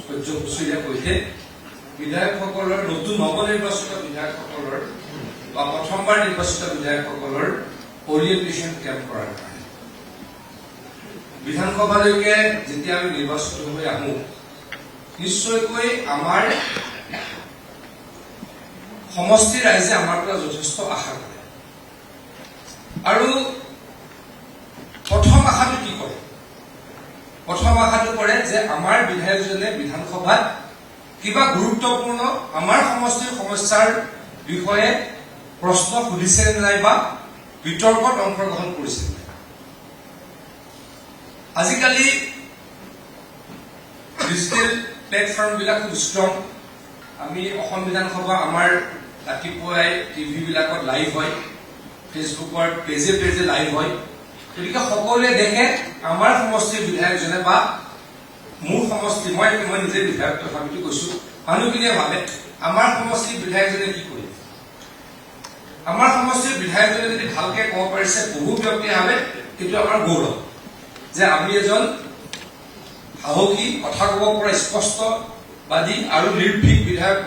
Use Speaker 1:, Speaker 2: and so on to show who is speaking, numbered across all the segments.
Speaker 1: কাৰ্যসূচীৰে সৈতে বিধায়কসকলৰ নতুন নৱনিৰ্বাচিত বিধায়কসকলৰ বা প্ৰথমবাৰ নিৰ্বাচিত বিধায়কসকলৰ অৰিয়েণ্টেশ্যন কেম্প কৰাৰ কাৰণে বিধানসভালৈকে যেতিয়া আমি নিৰ্বাচিত হৈ আহো নিশ্চয়কৈ আমাৰ সমষ্টি ৰাইজে আমাৰ পৰা যথেষ্ট আশা কৰে আৰু প্ৰথম আশাটো কি কৰে প্ৰথম আশাটো কৰে যে আমাৰ বিধায়কজনে বিধানসভাত কিবা গুৰুত্বপূৰ্ণ আমাৰ সমষ্টিৰ সমস্যাৰ বিষয়ে প্ৰশ্ন সুধিছে নাই বা বিতৰ্কত অংশগ্ৰহণ কৰিছে আজিকালি ডিজিটেল প্লেটফৰ্মবিলাক খুব ষ্ট্ৰং আমি অসম বিধানসভা আমাৰ ৰাতিপুৱাই টিভি বিলাকত লাইভ হয় ফেচবুকৰ পেজে পেজে লাইভ হয় গতিকে সকলোৱে দেখে আমাৰ সমষ্টিৰ বিধায়কজনে বা মোৰ সমষ্টি মই নিজে বিধায়ক তথাপিতো কৈছো মানুহখিনিয়ে ভাবে আমাৰ সমষ্টিৰ বিধায়কজনে কি কৰিব আমাৰ সমষ্টিৰ বিধায়কজনে যদি ভালকে ক'ব পাৰিছে বহু ব্যক্তিয়ে ভাবে কিন্তু আমাৰ গৌৰৱ যে আমি এজন সাহসী কথা ক'ব পৰা স্পষ্টবাদী আৰু নিৰ্ভীক বিধায়ক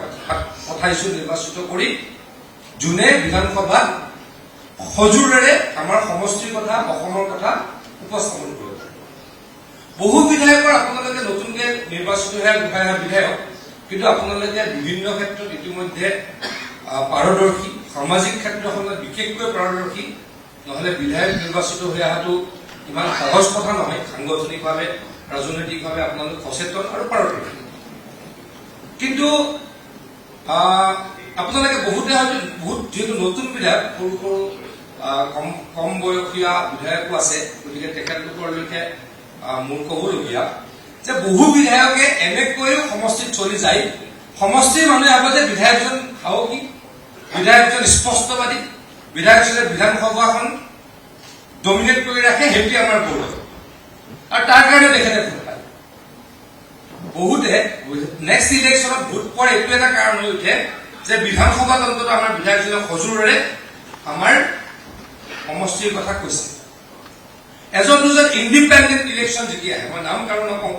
Speaker 1: পঠাইছো নিৰ্বাচিত কৰি যোনে বিধানসভাত সজোৰেৰে আমাৰ সমষ্টিৰ কথা অসমৰ কথা উপস্থাপন কৰিব বহু বিধায়কৰ আপোনালোকে নতুনকে নিৰ্বাচিত হোৱা বিধায়ক কিন্তু আপোনালোকে বিভিন্ন ক্ষেত্ৰত ইতিমধ্যে পাৰদৰ্শী সামাজিক ক্ষেত্ৰখনত বিশেষকৈ পাৰদৰ্শী নহলে বিধায়ক নিৰ্বাচিত হৈ অহাটো ইমান সহজ কথা নহয় সাংগঠনিকভাৱে ৰাজনৈতিকভাৱে আপোনালোক সচেতন আৰু পাৰদৰ্শী কিন্তু আপোনালোকে বহুতে হয়তো বহুত যেহেতু নতুন বিধায়ক সৰু সৰু কম বয়সীয়া বিধায়কো আছে গতিকে তেখেতলোকৰলৈকে মোৰ কবলগীয়া যে বহু বিধায়কে এনেকৈও সমষ্টিত চলি যায় সমষ্টিৰ মানুহে ভাবে যে বিধায়কজন সাহসী বিধায়কজন স্পষ্টবাদী বিধায়কজনে বিধানসভাখন ডমিনেট কৰি ৰাখে সেইটোৱে আমাৰ গৌৰৱ আৰু তাৰ কাৰণে তেখেতে ভোট পায় বহুতে নেক্সট ইলেকশ্যনত ভোট পোৱাৰ এইটো এটা কাৰণ হৈ উঠে যে বিধানসভাত অন্তত আমাৰ বিধায়কজনে সজোৰেৰে আমাৰ সমষ্টিৰ কথা কৈছে এজন দুজন ইণ্ডিপেণ্ডেণ্ট ইলেকশ্যন জিকি আহে মই নাম কাৰণ নকওঁ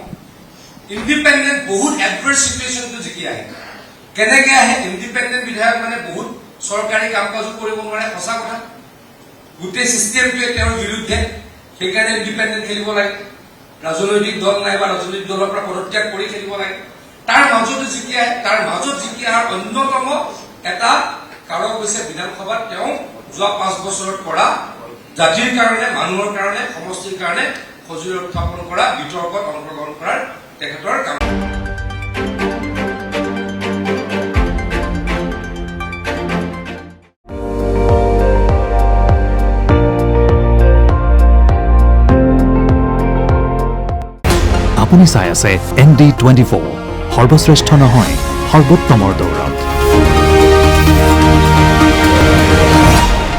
Speaker 1: ইণ্ডিপেণ্ডেণ্ট বহুত এডভাৰ্চ চিটুৱেশ্যনটো জিকি আহে কেনেকে আহে ইণ্ডিপেণ্ডেণ্ট বিধায়ক মানে বহুত চৰকাৰী কাম কাজো কৰিব নোৱাৰে সঁচা কথা গোটেই চিষ্টেমটোৱে তেওঁৰ বিৰুদ্ধে সেইকাৰণে ইণ্ডিপেণ্ডেণ্ট খেলিব লাগে ৰাজনৈতিক দল নাই বা ৰাজনৈতিক দলৰ পৰা পদত্যাগ কৰি খেলিব লাগে তাৰ মাজতো জিকি আহে তাৰ মাজত জিকি অহাৰ অন্যতম এটা কাৰণ হৈছে বিধানসভাত তেওঁ যোৱা 5 বছৰত কৰা জাতিৰ কাৰণে মানুহৰ কাৰণে সমষ্টিৰ কাৰণে সজুৰি উত্থাপন কৰা বিতৰ্কত অংশগ্ৰহণ কৰাৰ তেখেতৰ কাম
Speaker 2: আপুনি চাই আছে ND24 সৰ্বশ্ৰেষ্ঠ নহয় সৰ্বোত্তমৰ দৌৰত